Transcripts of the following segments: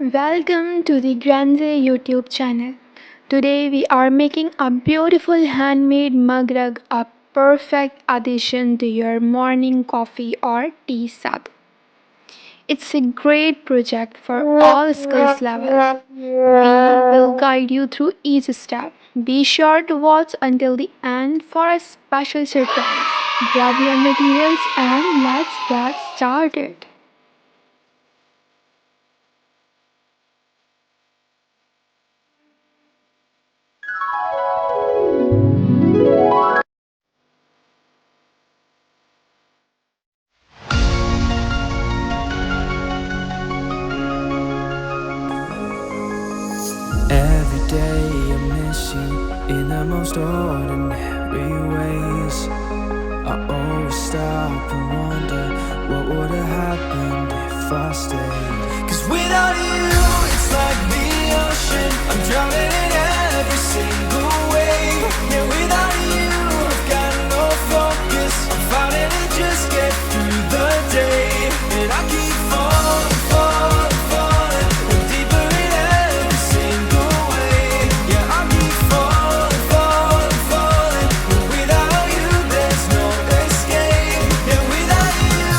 Welcome to the Grenzay YouTube channel. Today we are making a beautiful handmade mug rug, a perfect addition to your morning coffee or tea sub. It's a great project for all skills levels. We will guide you through each step. Be sure to watch until the end for a special surprise. Grab your materials and let's get started. Every day I miss you in the most ordinary ways. I always stop and wonder what would have happened if I stayed. 'Cause without you, it's like the ocean, I'm drowning in every single wave. Yeah, without you, I've got no focus, I'm fighting to just get through the day. And I keep falling, falling, falling, and deeper in every single wave. Yeah, I keep falling, falling, falling, and without you there's no escape. Yeah, without you.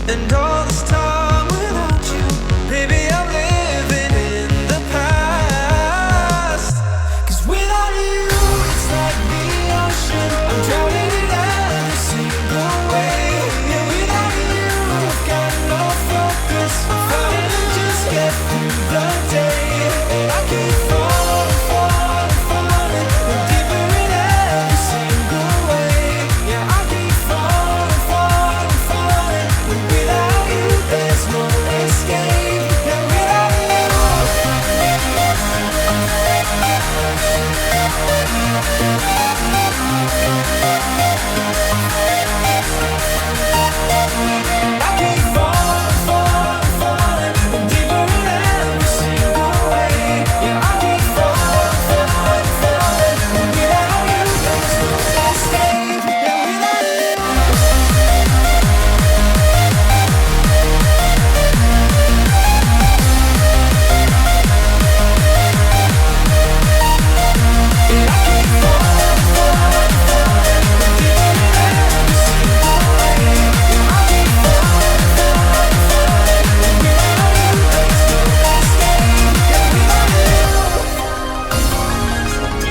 And all this time without you, baby, I'm living in the past. 'Cause without you, it's like the ocean, I'm drowning in every single wave. Yeah, without you, I've got no focus, I'm fighting to just get through the day. And I keep falling, falling, falling, and deeper in every single wave. Yeah, I keep falling, falling, falling, and without you there's no escape. Yeah, without you, I keep falling, falling, falling, and deeper in every single wave. Yeah, I keep falling, falling, falling, and without you there's no escape. Yeah, without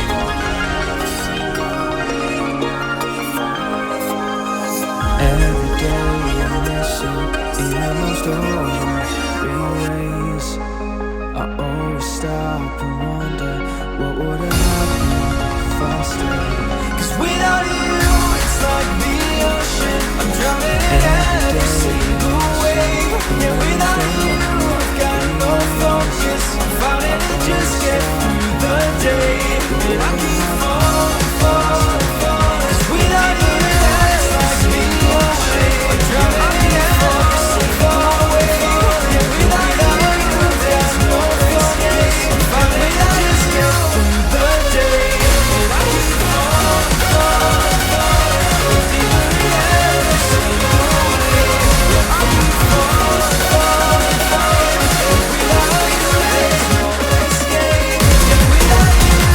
you. Every day I miss you in the most ordinary ways. I always stop and wonder what would have happened if I stayed. 'Cause without you, it's like the ocean, I'm drowning in every single wave. Yeah, without you, I've got no focus, I'm fighting to just get through the day. And I keep falling, falling, falling. 'Cause without you, it's like the ocean, I'm drowning in every single wave. Yeah, without you, there's no escape, I'm fighting to just get through the day. And I keep falling, falling, falling, and deeper in every single wave. Yeah, I keep falling, falling, falling, and without you there's no escape. Yeah, without you.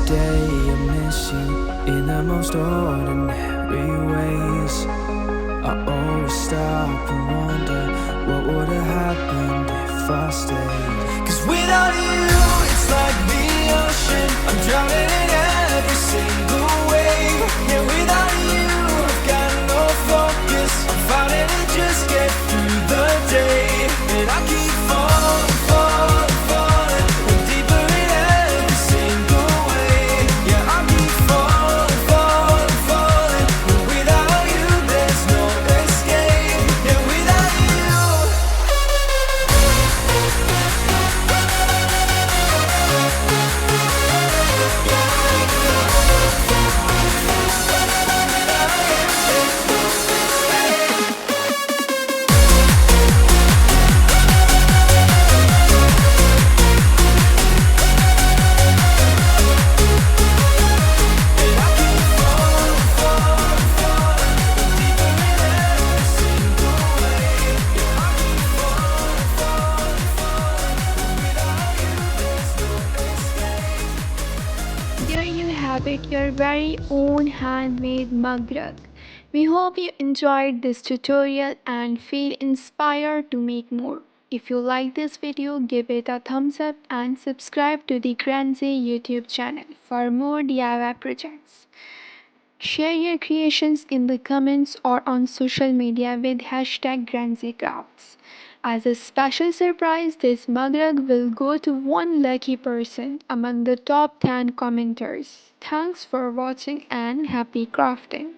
day I miss you in the most ordinary ways. I always stop and wonder what would have happened if I stayed. 'Cause without you, it's like the ocean, I'm drowning in every single wave. Yeah, without you, I've got no focus, I'm fighting to just get through the day. And I keep falling, falling, falling, and deeper in every single way. Yeah, I keep falling, falling, falling, and without you there's no escape. Yeah, without you. There you have it, your very own handmade mug rug. We hope you enjoyed this tutorial and feel inspired to make more. If you like this video, give it a thumbs up and subscribe to the Grenzay YouTube channel for more DIY projects. Share your creations in the comments or on social media with hashtag GrenzayCrafts. As a special surprise, this mug rug will go to one lucky person among the top 10 commenters. Thanks for watching and happy crafting.